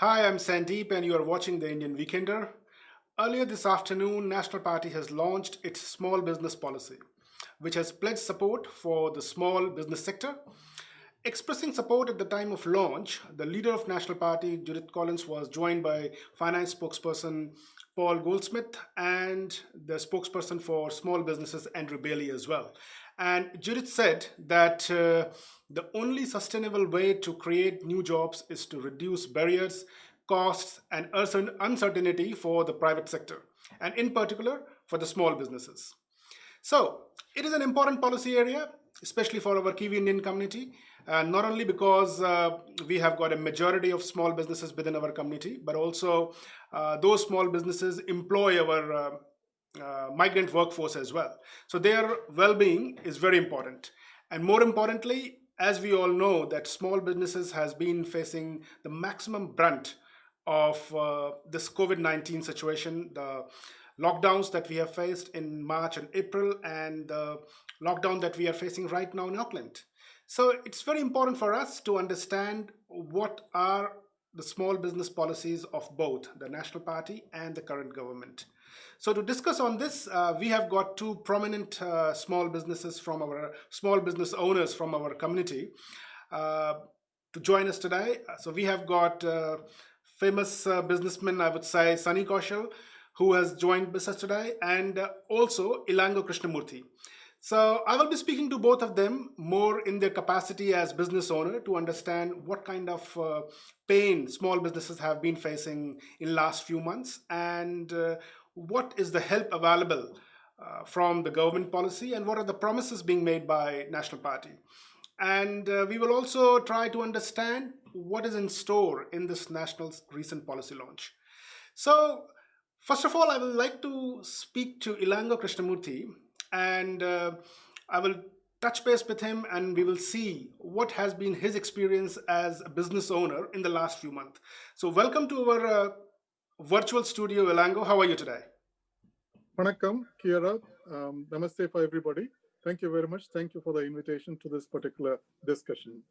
Hi, I'm Sandeep, and you are watching the Indian Weekender. Earlier this afternoon, National Party has launched its small business policy, which has pledged support for the small business sector. Expressing support at the time of launch, the leader of National Party, Judith Collins, was joined by finance spokesperson Paul Goldsmith and the spokesperson for small businesses, Andrew Bailey, as well. And Judith said that the only sustainable way to create new jobs is to reduce barriers, costs, and uncertainty for the private sector, and in particular for the small businesses. So, it is an important policy area, especially for our Kiwi Indian community, not only because we have got a majority of small businesses within our community, but also those small businesses employ our migrant workforce as well. So, their well being is very important. And more importantly, as we all know, that small businesses has been facing the maximum brunt of this COVID-19 situation, the lockdowns that we have faced in March and April, and the lockdown that we are facing right now in Auckland. So it's very important for us to understand what are the small business policies of both the National Party and the current government. So to discuss on this, we have got two prominent small businesses from our small business owners from our community uh, to join us today. So we have got famous businessman, I would say, Sunny Kaushal, who has joined us today, and also Ilango Krishnamurthy. So I will be speaking to both of them more in their capacity as business owner to understand what kind of pain small businesses have been facing in last few months, and what is the help available from the government policy, and what are the promises being made by National Party. And we will also try to understand what is in store in this national's recent policy launch. So, first of all, I would like to speak to Ilango Krishnamurthy, and I will touch base with him, and we will see what has been his experience as a business owner in the last few months. So, welcome to our virtual studio, Ilango. How are you today? Vanakkam, Kiara. Namaste for everybody. Thank you very much. Thank you for the invitation to this particular discussion.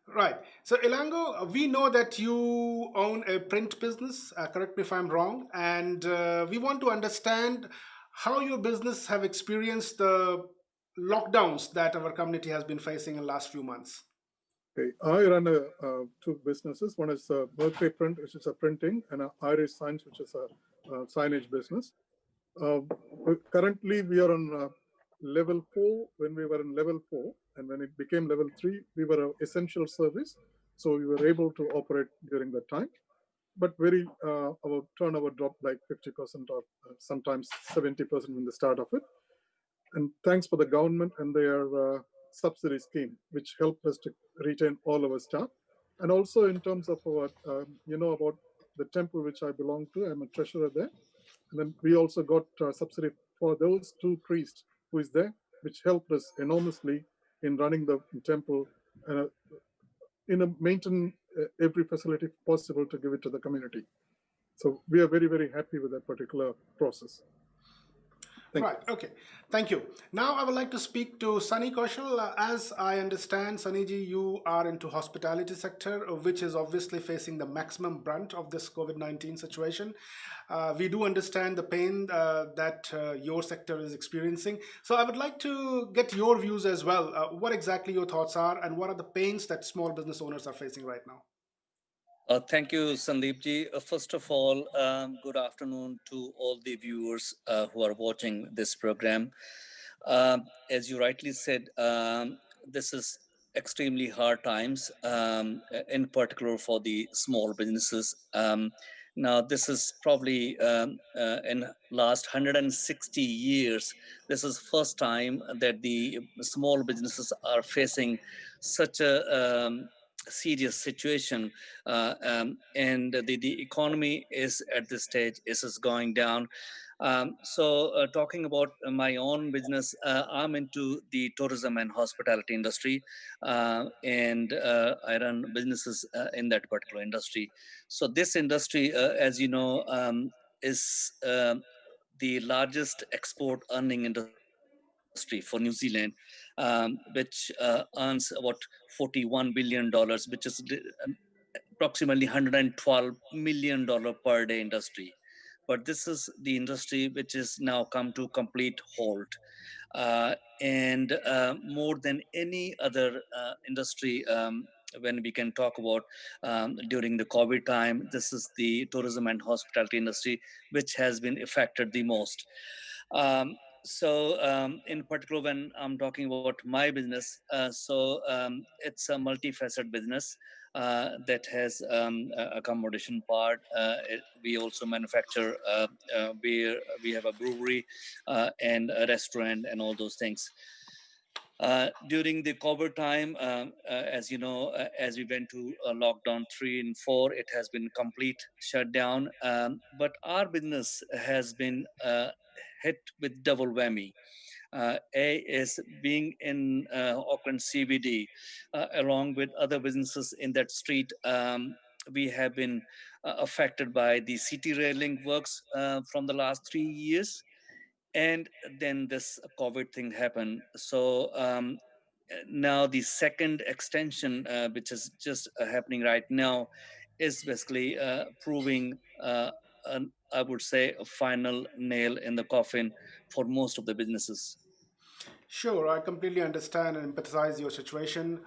Right. So, Ilango, we know that you own a print business. Correct me if I'm wrong. And we want to understand how your business have experienced the lockdowns that our community has been facing in the last few months. Okay, I run two businesses. One is WorkSafe Print, which is a printing, and Irish Signs, which is a signage business. Uh, Currently, we are on level 4. When we were in level 4, and when it became level 3, we were an essential service. So we were able to operate during that time. But our turnover dropped like 50% or sometimes 70% in the start of it. And thanks for the government and their subsidy scheme, which helped us to retain all our staff. And also in terms of our, about the temple which I belong to, I'm a treasurer there. And then we also got subsidy for those two priests who is there, which helped us enormously in running the temple and in a maintain every facility possible to give it to the community. So we are very, very happy with that particular process. Thank Right. you. Okay. Thank you. Now I would like to speak to Sunny Kaushal. As I understand, Sunnyji, you are into hospitality sector, which is obviously facing the maximum brunt of this COVID-19 situation. We do understand the pain that your sector is experiencing. So I would like to get your views as well. What exactly your thoughts are, and what are the pains that small business owners are facing right now? Thank you, Sandeep ji. First of all, good afternoon to all the viewers who are watching this program. As you rightly said, this is extremely hard times, in particular for the small businesses. Now, this is probably in last 160 years. This is first time that the small businesses are facing such a serious situation, and the economy is at this stage is going down. So talking about my own business, I'm into the tourism and hospitality industry, and I run businesses in that particular industry. So this industry, as you know, is the largest export earning industry for New Zealand, which earns about $41 billion, which is approximately $112 million per day industry. But this is the industry which is now come to complete halt. And more than any other industry, when we can talk about during the COVID time, this is the tourism and hospitality industry which has been affected the most. In particular, when I'm talking about my business, it's a multifaceted business that has accommodation part. We also manufacture, where we have a brewery and a restaurant and all those things. During the COVID time, as you know, as we went to lockdown 3 and 4, it has been complete shutdown. But our business has been hit with double whammy. A is being in Auckland CBD, along with other businesses in that street. We have been affected by the city railing works from the last 3 years, and then this COVID thing happened. Now the second extension, which is just happening right now, is basically proving, I would say, a final nail in the coffin for most of the businesses. Sure, I completely understand and empathize your situation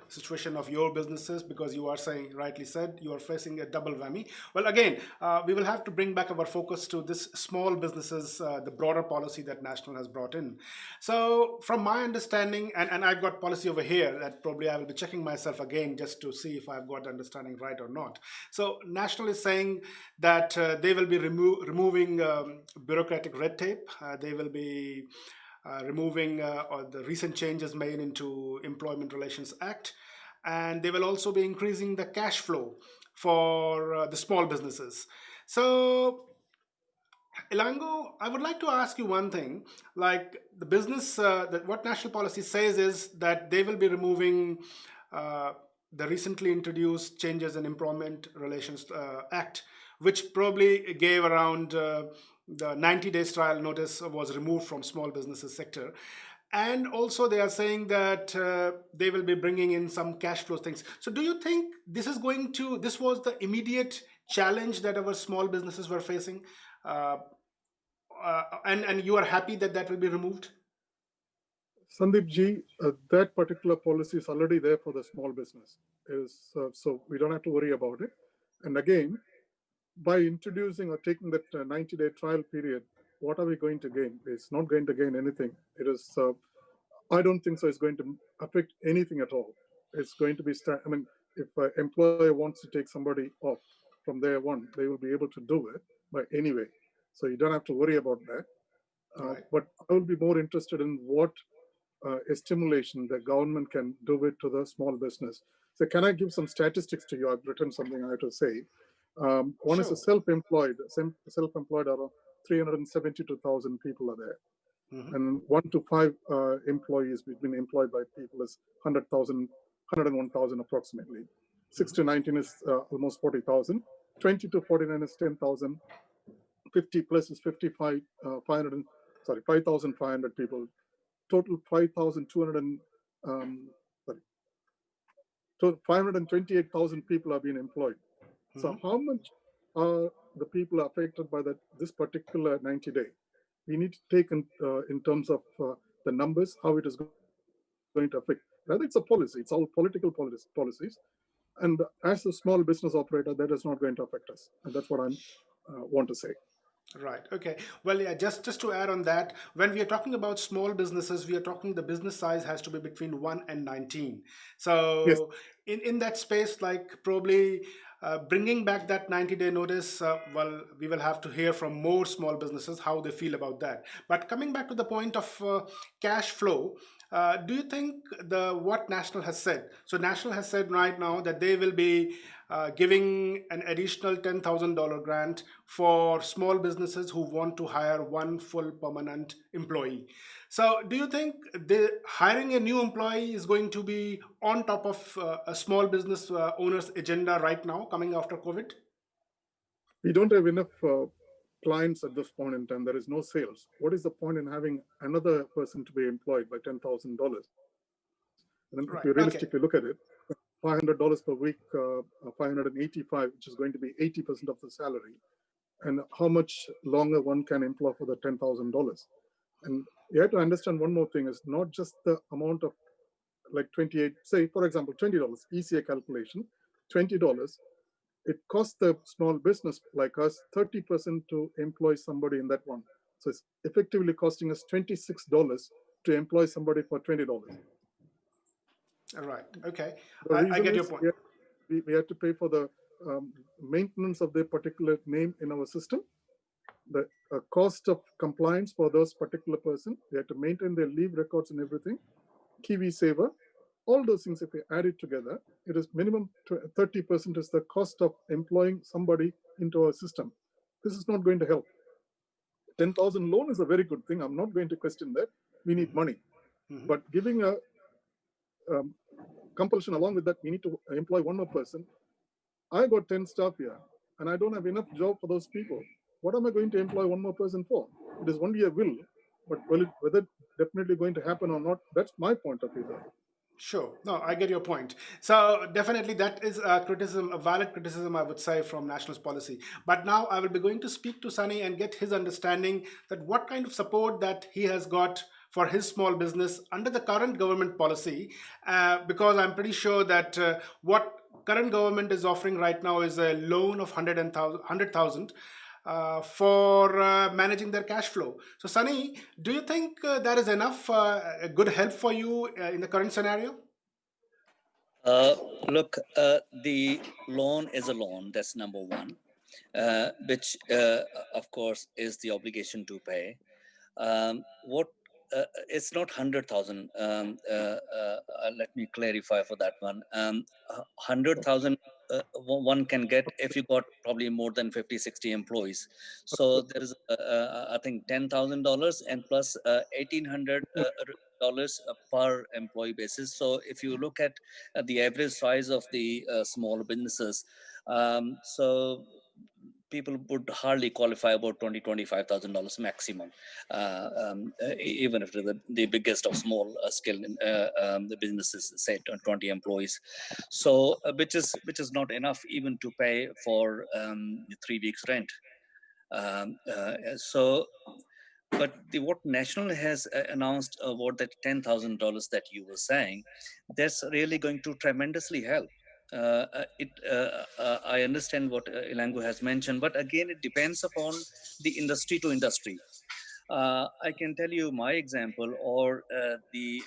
of your businesses, because you are saying, rightly said, you are facing a double whammy. Well, again, we will have to bring back our focus to this small businesses, the broader policy that National has brought in. So, from my understanding, and I've got policy over here that probably I will be checking myself again just to see if I've got the understanding right or not. So, National is saying that they will be removing bureaucratic red tape. They will be removing or the recent changes made into Employment Relations Act, and they will also be increasing the cash flow for the small businesses. So, Elango, I would like to ask you one thing. Like the business, that what national policy says is that they will be removing uh, the recently introduced changes in Employment Relations Act, which probably gave around the 90 days trial notice was removed from small businesses sector. And also they are saying that they will be bringing in some cash flow things. So do you think this was the immediate challenge that our small businesses were facing? Uh, and you are happy that that will be removed? Sandeep ji, that particular policy is already there for the small business. So we don't have to worry about it. And again, by introducing or taking that 90-day trial period, what are we going to gain? It's not going to gain anything. It is. I don't think so. It's going to affect anything at all. It's going to be. I mean, if an employer wants to take somebody off from day one, they will be able to do it. But anyway, so you don't have to worry about that. Right. But I will be more interested in what stimulation the government can do it to the small business. So can I give some statistics to you? I've written something I have to say. One is a Sure. self-employed. Self-employed are 372,000 people are there, Hmm. and 1 to 5 employees between employed by people is 100,000, 101,000 approximately. 6 to 19 is almost 40,000. 20 to 49 is 10,000. 50 plus is 55, 500, sorry, 5,500 people. Total 5,200, sorry, 528,000 people are being employed. So Hmm. how much are the people affected by this particular 90-day? We need to take in terms of the numbers, how it is going to affect. Rather, it's a policy. It's all political policies. And as a small business operator, that is not going to affect us. And that's what I want to say. Right. Okay. Well, yeah. Just to add on that, when we are talking about small businesses, we are talking the business size has to be between 1 and 19. Yes. So, in that space, like probably bringing back that 90-day notice. Well, we will have to hear from more small businesses how they feel about that. But coming back to the point of cash flow. Do you think the what National has said? So National has said right now that they will be giving an additional $10,000 grant for small businesses who want to hire one full permanent employee. So, do you think the hiring a new employee is going to be on top of a small business owner's agenda right now, coming after COVID? We don't have enough clients at this point in time. There is no sales. What is the point in having another person to be employed by $10,000? And then if you Right. realistically Okay. look at it, $500 per week, 585, which is going to be 80% of the salary, and how much longer one can employ for the $10,000. And you have to understand one more thing is not just the amount of like 28, say, for example, $20, easier calculation, $20, it costs the small business like us 30% to employ somebody in that one. So it's effectively costing us $26 to employ somebody for $20. All right. Okay. The I reason get your is point. we have to pay for the maintenance of their particular name in our system, the cost of compliance for those particular person. We have to maintain their leave records and everything. Kiwi Saver, all those things, if we add it together, it is minimum 30% is the cost of employing somebody into our system. This is not going to help. 10,000 loan is a very good thing. I'm not going to question that. We need money. But giving a compulsion along with that, we need to employ one more person. I got 10 staff here and I don't have enough job for those people. What am I going to employ one more person for? It is only a will, but whether definitely going to happen or not, that's my point of view there. Sure. No, I get your point. So definitely that is a criticism, a valid criticism, I would say, from National's policy. But now I will be going to speak to Sunny and get his understanding that what kind of support that he has got for his small business under the current government policy, because I'm pretty sure that what current government is offering right now is a loan of 100,000 for managing their cash flow. So, Sunny, do you think that is enough a good help for you in the current scenario? Uh, Look, the loan is a loan. That's number one, which, of course, is the obligation to pay. What It's not 100,000. Let me clarify for that one. 100,000 one can get if you got probably more than 50, 60 employees. So there is, I think, $10,000 and plus $1,800 per employee basis. So if you look at the average size of the small businesses, so people would hardly qualify about $25,000 maximum, even if the biggest of small scale the businesses, say 20 employees. So which is not enough even to pay for 3 weeks rent. So but what National has announced about that $10,000 that you were saying, that's really going to tremendously help. I understand what Ilangu has mentioned, but again, it depends upon the industry to industry. I can tell you my example, or the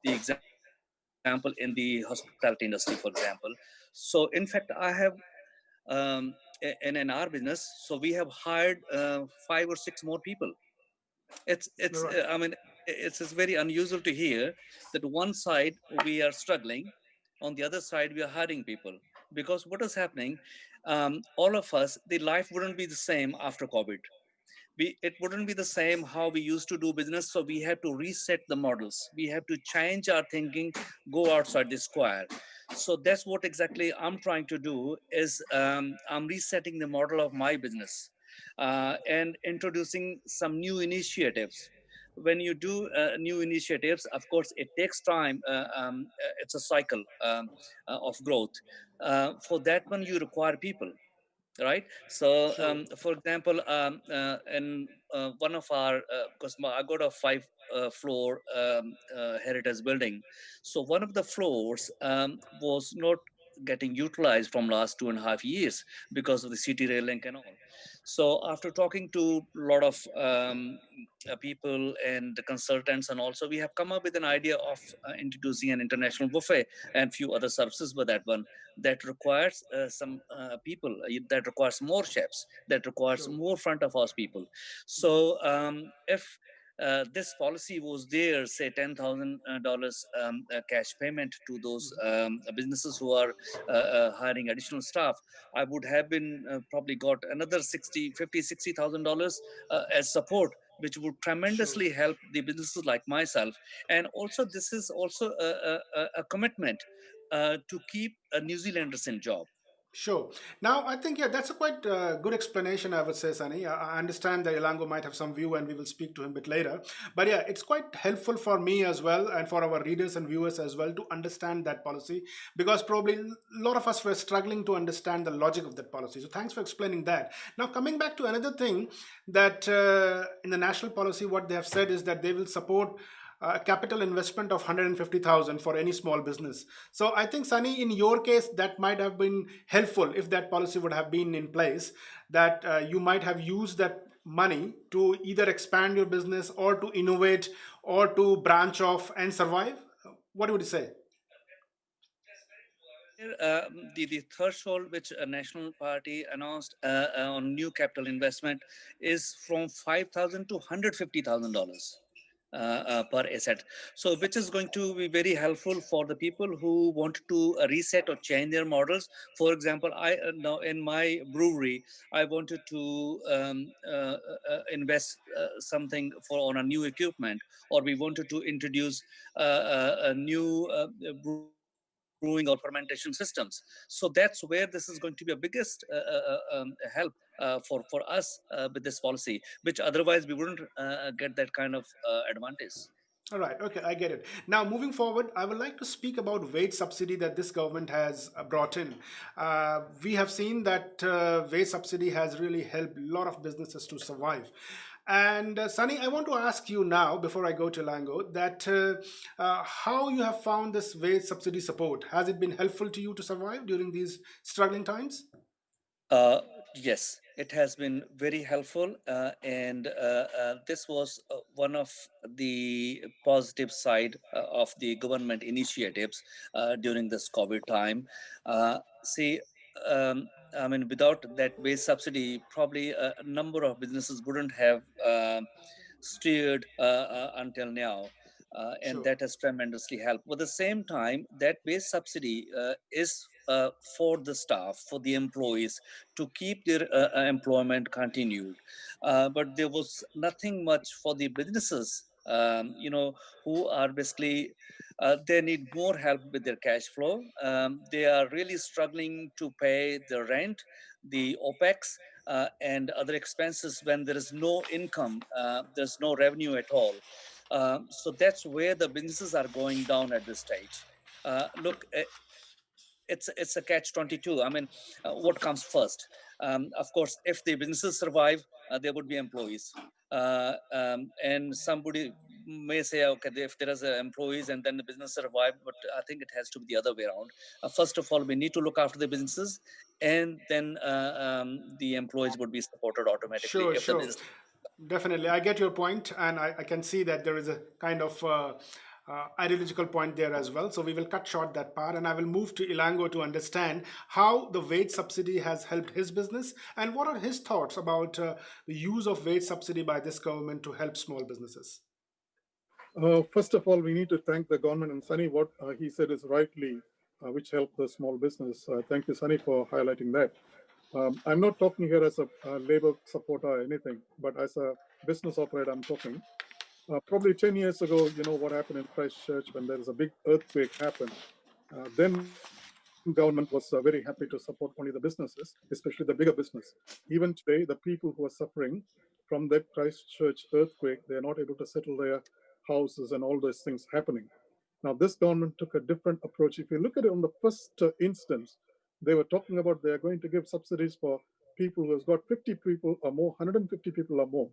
example in the hospitality industry, for example. So, in fact, I have in our business, so we have hired 5 or 6 more people. It's Right. I mean, it's very unusual to hear that one side we are struggling, on the other side we are hiring people, because what is happening, all of us, the life wouldn't be the same after COVID. It wouldn't be the same how we used to do business, so we have to reset the models, we have to change our thinking, go outside the square. So that's what exactly I'm trying to do, is I'm resetting the model of my business, and introducing some new initiatives. When you do new initiatives, of course it takes time, it's a cycle of growth. For that one you require people, right? So Sure. for example, in one of our, because I got a 5 floor heritage building. So one of the floors was not getting utilized from last 2.5 years because of the city rail link and all. So after talking to a lot of people and the consultants, and also we have come up with an idea of introducing an international buffet and few other services with that one, that requires some people, that requires more chefs, that requires Sure. more front of house people. So if this policy was there, say $10,000 cash payment to those businesses who are hiring additional staff, I would have been probably got another 60, 50, $60,000 as support, which would Sure. tremendously help the businesses like myself. And also, this is also a commitment to keep New Zealanders in job. Sure. Now, I think, yeah, that's a quite good explanation, I would say, Sunny. I understand that Elango might have some view and we will speak to him a bit later. But yeah, it's quite helpful for me as well and for our readers and viewers as well to understand that policy because probably a lot of us were struggling to understand the logic of that policy. So thanks for explaining that. Now, coming back to another thing that in the national policy, what they have said is that they will support a capital investment of 150,000 for any small business. So I think, Sunny, in your case, that might have been helpful if that policy would have been in place, that you might have used that money to either expand your business or to innovate or to branch off and survive. What would you say? Here, the threshold which a national party announced on new capital investment is from 5,000 to $150,000 per asset. So, which is going to be very helpful for the people who want to reset or change their models. For example, I now in my brewery, I wanted to invest something for on a new equipment, or we wanted to introduce a new brewing or fermentation systems. So that's where this is going to be a biggest help for us with this policy, which otherwise we wouldn't get that kind of advantage. All right, okay, I get it. Now, moving forward, I would like to speak about wage subsidy that this government has brought in. We have seen that wage subsidy has really helped a lot of businesses to survive. And Sunny, I want to ask you now, before I go to Lango, that how you have found this wage subsidy support. Has it been helpful to you to survive during these struggling times? Uh, yes, it has been very helpful, and this was one of the positive side of the government initiatives during this COVID time. See, I mean, without that wage subsidy, probably a number of businesses wouldn't have steered until now. And Sure. that has tremendously helped. But at the same time, that wage subsidy is for the staff, for the employees, to keep their employment continued. But there was nothing much for the businesses, who are basically, they need more help with their cash flow. They are really struggling to pay the rent, the OPEX, and other expenses when there is no income, there's no revenue at all. So that's where the businesses are going down at this stage. Look, it's a catch 22. I mean, what comes first? Of course, if the businesses survive, there would be employees. And somebody may say, okay, if there is employees and then the business survive, but I think it has to be the other way around. First of all, we need to look after the businesses, and then the employees would be supported automatically Sure, if the sure. business. Definitely. I get your point, and I can see that there is a kind of ideological point there as well. So we will cut short that part, and I will move to Ilango to understand how the wage subsidy has helped his business and what are his thoughts about the use of wage subsidy by this government to help small businesses. First of all, we need to thank the government, and Sunny, what he said is rightly, which helped the small business. Thank you, Sunny, for highlighting that. I'm not talking here as a labor supporter or anything, but as a business operator, I'm talking. Probably 10 years ago, you know what happened in Christchurch when there was a big earthquake happened. Then government was very happy to support only the businesses, especially the bigger business. Even today, the people who are suffering from that Christchurch earthquake, they are not able to settle their houses and all those things happening. Now, this government took a different approach. If you look at it on the first instance, they were talking about they are going to give subsidies for people who has got 50 people or more, 150 people or more.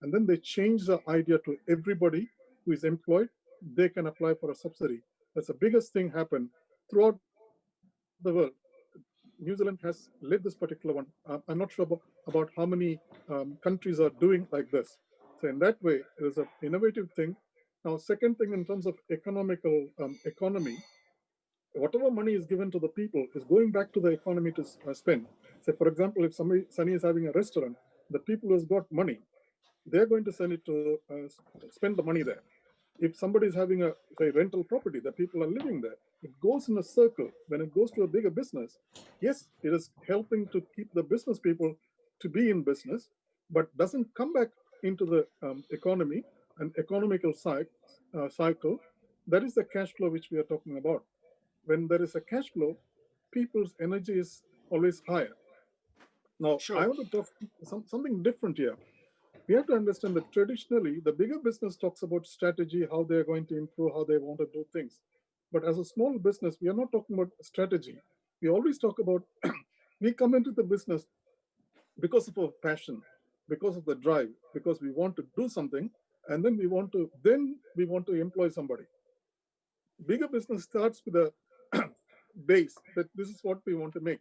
And then they changed the idea to everybody who is employed, they can apply for a subsidy. That's the biggest thing happened throughout the world. New Zealand has led this particular one. I'm not sure about how many countries are doing like this. So in that way, it is an innovative thing. Now, second thing in terms of economical economy, whatever money is given to the people is going back to the economy to spend. Say, for example, if somebody Sunny is having a restaurant, the people who's got money, they're going to send it to spend the money there. If somebody is having a say rental property, the people are living there. It goes in a circle. When it goes to a bigger business, yes, it is helping to keep the business people to be in business, but doesn't come back into the economy and economical cycle. That is the cash flow which we are talking about. When there is a cash flow, people's energy is always higher. Now, I Sure. want to talk something different here. We have to understand that traditionally, the bigger business talks about strategy, how they're going to improve, how they want to do things. But as a small business, we are not talking about strategy. We always talk about we come into the business because of our passion, because of the drive, because we want to do something, and then we want to employ somebody. Bigger business starts with a base that this is what we want to make,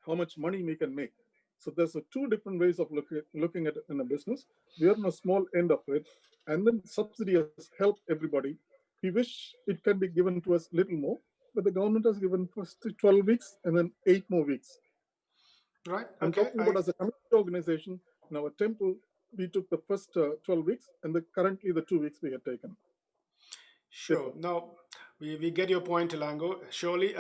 how much money we can make. So there's two different ways of looking at it in a business. We are on a small end of it, and then subsidy has helped everybody. We wish it can be given to us a little more, but the government has given first 12 weeks and then 8 more weeks. Right. I'm Okay. talking about as a community organization in our temple, we took the first 12 weeks, and currently the 2 weeks we had taken Sure. before. Now, we get your point, Elango. Surely,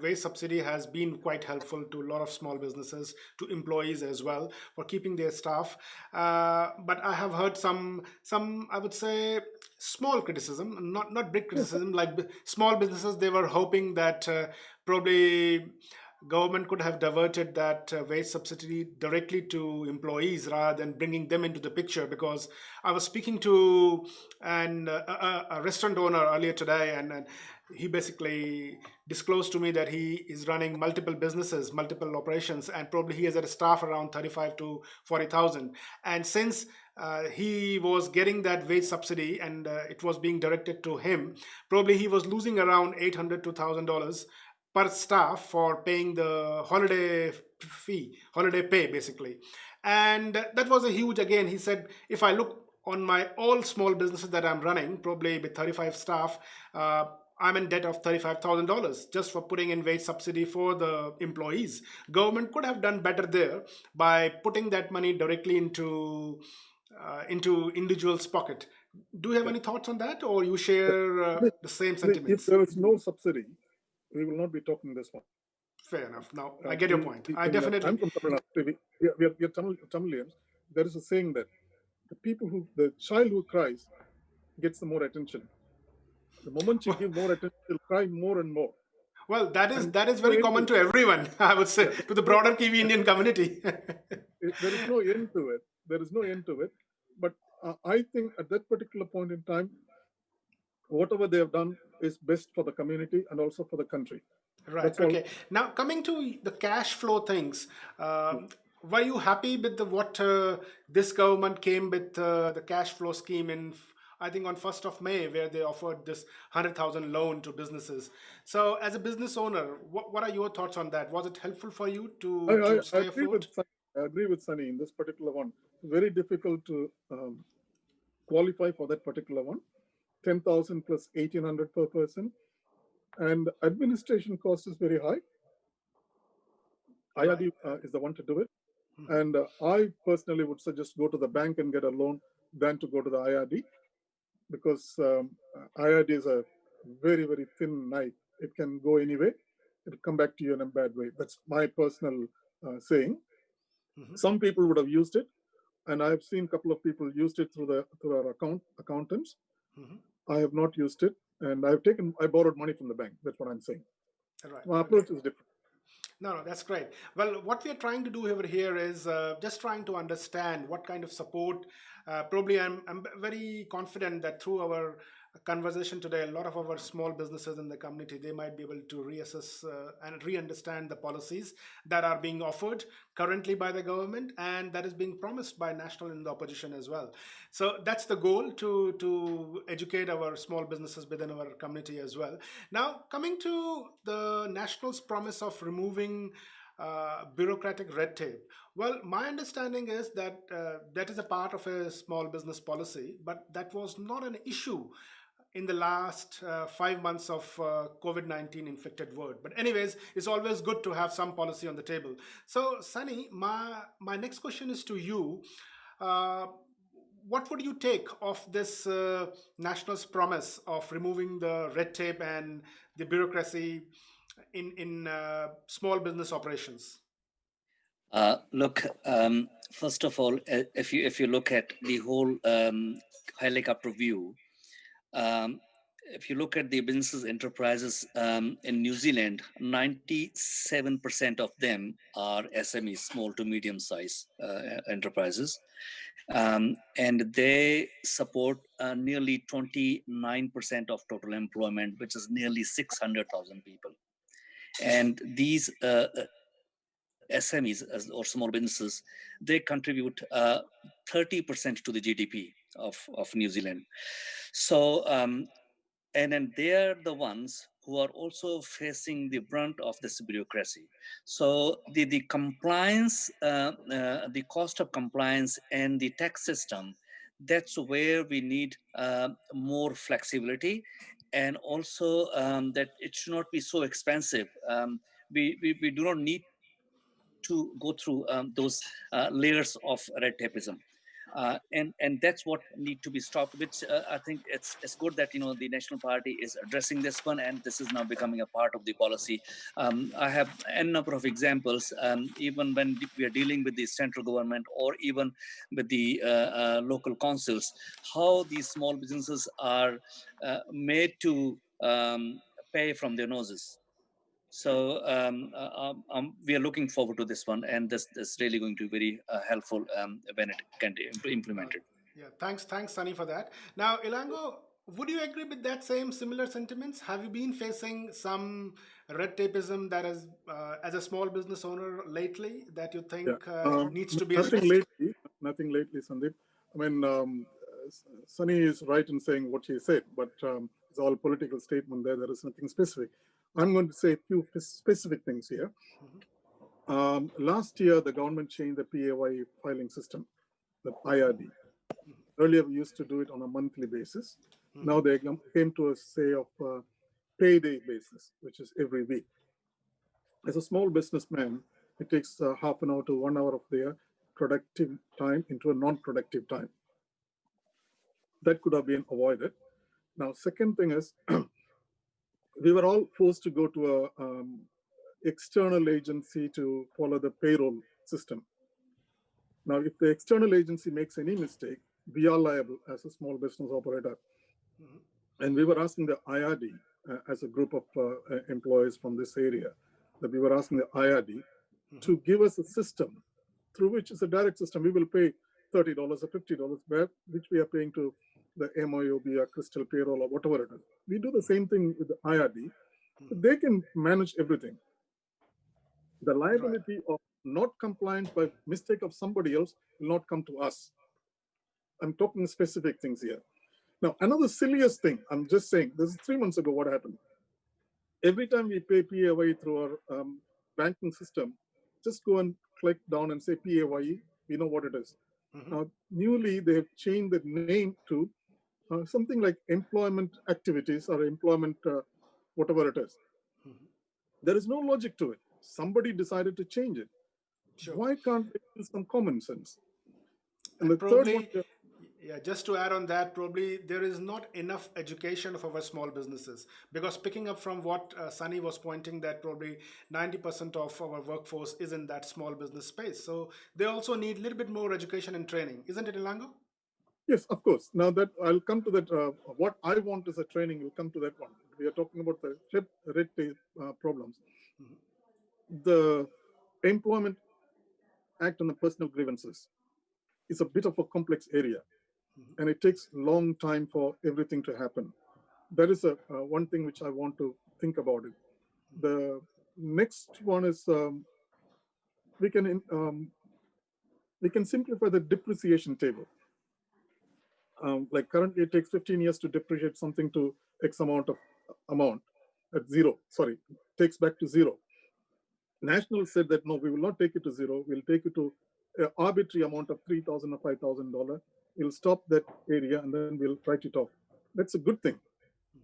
wage subsidy has been quite helpful to a lot of small businesses, to employees as well, for keeping their staff. But I have heard some, I would say, small criticism, not big Yes, criticism. Like small businesses, they were hoping that probably government could have diverted that wage subsidy directly to employees rather than bringing them into the picture, because I was speaking to a restaurant owner earlier today, and he basically disclosed to me that he is running multiple businesses, multiple operations, and probably he has a staff around 35 to 40,000. And since he was getting that wage subsidy and it was being directed to him, probably he was losing around 800 to $1,000 per staff for paying the holiday fee, holiday pay basically. And that was a huge, again, he said, if I look on my all small businesses that I'm running, probably with 35 staff, I'm in debt of $35,000 just for putting in wage subsidy for the employees. Government could have done better there by putting that money directly into individuals' pocket. Do you have yeah. any thoughts on that, or you share the same If sentiments? there is no subsidy, we will not be talking this one. Fair enough. Now I get your point. I I'm definitely. from Tamil Nadu. We are Tamilians. There is a saying that the child who cries gets the more attention. The moment you give more attention, they'll cry more and more. Well, that is And that is no very end to common it. to everyone. I would say Yeah, to the no, broader Kiwi yeah, Indian community. there is no end to it. There is no end to it. But I think at that particular point in time, whatever they have done is best for the community and also for the country. Right. That's all. Okay. Now coming to the cash flow things, were you happy with the what this government came with the cash flow scheme in? I think on 1st of May, where they offered this 100,000 loan to businesses. So, as a business owner, what are your thoughts on that? Was it helpful for you to I stay agree with afloat? Sunny. I agree with Sunny in this particular one. Very difficult to qualify for that particular one. 10,000 plus 1,800 per person, and administration cost is very high. Right. IRD is the one to do it, Mhm. and I personally would suggest go to the bank and get a loan than to go to the IRD, because IRD is a very thin knife. It can go anyway. It'll come back to you in a bad way. That's my personal saying. Mhm. Some people would have used it, and I've seen a couple of people used it through our accountants. Mhm. I have not used it, and I borrowed money from the bank. That's what I'm saying. Right. My Okay. approach is different. No, that's great. Well, what we are trying to do over here is just trying to understand what kind of support. Probably, I'm very confident that through our conversation today, a lot of our small businesses in the community, they might be able to reassess and re-understand the policies that are being offered currently by the government and that is being promised by national and the opposition as well. So that's the goal, to educate our small businesses within our community as well. Now, coming to the national's promise of removing bureaucratic red tape. Well, my understanding is that that is a part of a small business policy, but that was not an issue in the last 5 months of COVID-19 infected world. But anyways, it's always good to have some policy on the table. So, Sunny, my next question is to you. Uh, what would you take of this national's promise of removing the red tape and the bureaucracy in small business operations? Look, first of all, if you look at the whole helicopter view, um, if you look at the businesses enterprises in New Zealand, 97% of them are SMEs, small to medium size enterprises. And they support nearly 29% of total employment, which is nearly 600,000 people. And these SMEs or small businesses, they contribute 30% to the GDP of New Zealand. So and then they are the ones who are also facing the brunt of this bureaucracy. So the compliance, the cost of compliance and the tax system, that's where we need more flexibility, and also that it should not be so expensive. We do not need to go through those layers of red tapeism. And that's what need to be stopped, which I think it's good that the National Party is addressing this one, and this is now becoming a part of the policy. I have a number of examples, even when we are dealing with the central government or even with the local councils, how these small businesses are made to pay from their noses. So we are looking forward to this one, and this is really going to be very helpful when it can be Uh, implemented. yeah, thanks, Sunny, for that. Now, Ilango, would you agree with that same similar sentiments? Have you been facing some red tapeism that is, as a small business owner lately, that you Yeah. think needs to be Nothing addressed? lately. Nothing lately, Sandeep. I mean, Sunny is right in saying what she said, but it's all political statement there. There is nothing specific. I'm going to say a few specific things here. Mhm, Last year, the government changed the PAY filing system, the IRD. mhm, Earlier, we used to do it on a monthly basis. mhm. Now they came to a say of payday basis, which is every week. As a small businessman, it takes half an hour to 1 hour of their productive time into a non-productive time. That could have been avoided. Now, second thing is, we were all forced to go to a external agency to follow the payroll system. Now, if the external agency makes any mistake, we are liable as a small business operator. Mhm. And we were asking the IRD as a group of employees from this area, that we were asking the IRD Mhm. to give us a system through which is a direct system. We will pay $30 or $50, which we are paying to the MOUB or Crystal Payroll or whatever it is. We do the same thing with the IRD. So Mhm. they can manage everything. The Right. liability of not compliance by mistake of somebody else will not come to us. I'm talking specific things here. Now, another silliest thing, I'm just saying, this is 3 months ago what happened. Every time we pay PAYE through our banking system, just go and click down and say PAYE, we know what it is. Mhm. Now, newly, they have changed the name to something like employment activities or employment, whatever it is. Mhm. There is no logic to it. Somebody decided to change it. Sure. Why can't they use some common sense? And And the third one, probably, yeah, just to add on that, probably there is not enough education of our small businesses, because picking up from what Sunny was pointing, that probably 90% of our workforce is in that small business space. So they also need a little bit more education and training, isn't it, Ilango? yes, of course. Now that I'll come to that, what I want is a training. We'll come to that one. We are talking about the red tape problems. Mhm. The Employment Act on the personal grievances is a bit of a complex area, Mhm. and it takes a long time for everything to happen. That is a one thing which I want to think about it. The next one is we can we can simplify the depreciation table. Like currently, it takes 15 years to depreciate something to X amount of amount at zero. Sorry, takes back to zero. National said that no, we will not take it to zero. We'll take it to an arbitrary amount of $3,000 or $5,000. We'll stop that area and then we'll write it off. That's a good thing,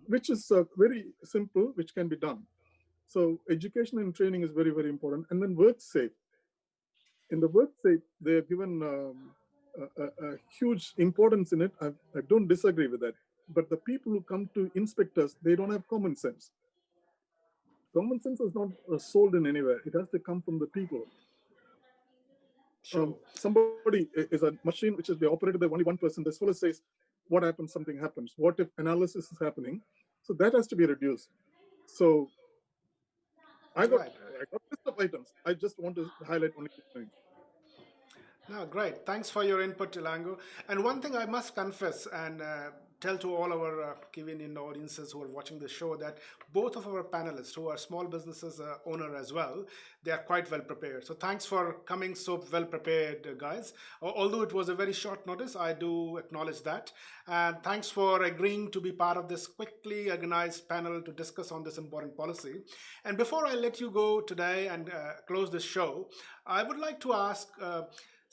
which is very simple, which can be done. So education and training is very, very important. And then WorkSafe. In the WorkSafe, they have given a huge importance in it. I don't disagree with that. But the people who come to inspect us, they don't have common sense. Common sense is not sold in anywhere. It has to come from the people. Sure. Somebody is a machine which is operated by only one person. This fellow says, what happens? Something happens. What if analysis is happening? So that has to be reduced. So I got Right. a list of items. I just want to highlight only two things. No, great. Thanks for your input, Ilango. And one thing I must confess and tell to all our Kiwinian audiences who are watching the show that both of our panelists, who are small businesses owner as well, they are quite well prepared. So thanks for coming so well prepared, guys. Although it was a very short notice, I do acknowledge that. And thanks for agreeing to be part of this quickly organized panel to discuss on this important policy. And before I let you go today and close this show, I would like to ask.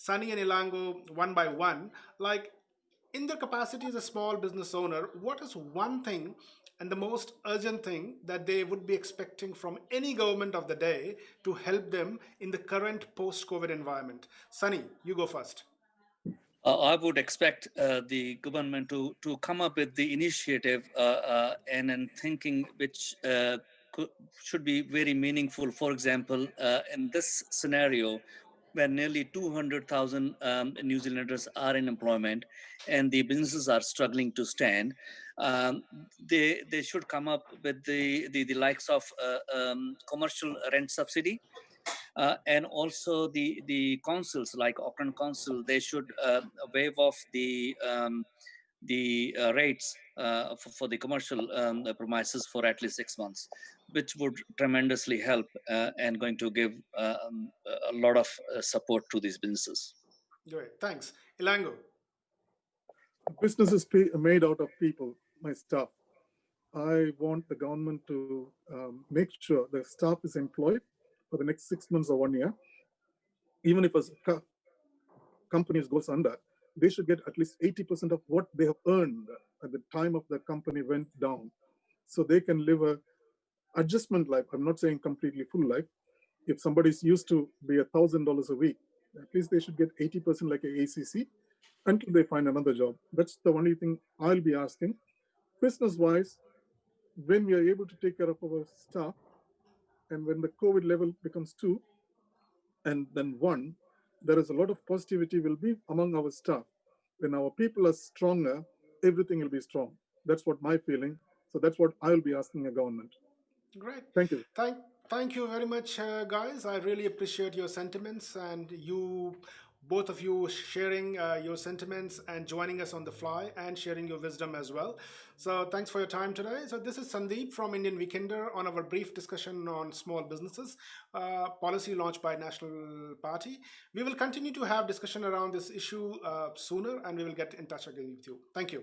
Sunny and Ilango one by one, like in their capacity as a small business owner, what is one thing and the most urgent thing that they would be expecting from any government of the day to help them in the current post-COVID environment? Sunny, you go first. I would expect the government to come up with the initiative and thinking which should be very meaningful. For example, in this scenario, where nearly 200,000 New Zealanders are in employment and the businesses are struggling to stand, they should come up with the likes of commercial rent subsidy. And also the councils like Auckland Council, they should waive off the rates for the commercial premises for at least 6 months, which would tremendously help and going to give a lot of support to these businesses. Great, thanks. Ilango. Business is made out of people, my staff. I want the government to make sure the staff is employed for the next 6 months or 1 year. Even if a company goes under, they should get at least 80% of what they have earned at the time of the company went down. So they can live a adjustment life. I'm not saying completely full life. If somebody's used to be $1,000 a week, at least they should get 80% like a ACC until they find another job. That's the only thing I'll be asking. Business-wise, when we are able to take care of our staff, and when the COVID level becomes 2 and then 1, there is a lot of positivity will be among our staff. When our people are stronger, everything will be strong. That's what my feeling. So that's what I'll be asking a government. Great. Thank you. Thank you very much, guys. I really appreciate your sentiments and you, both of you, sharing your sentiments and joining us on the fly and sharing your wisdom as well. So thanks for your time today. So this is Sandeep from Indian Weekender on our brief discussion on small businesses, policy launched by National Party. We will continue to have discussion around this issue sooner, and we will get in touch again with you. Thank you.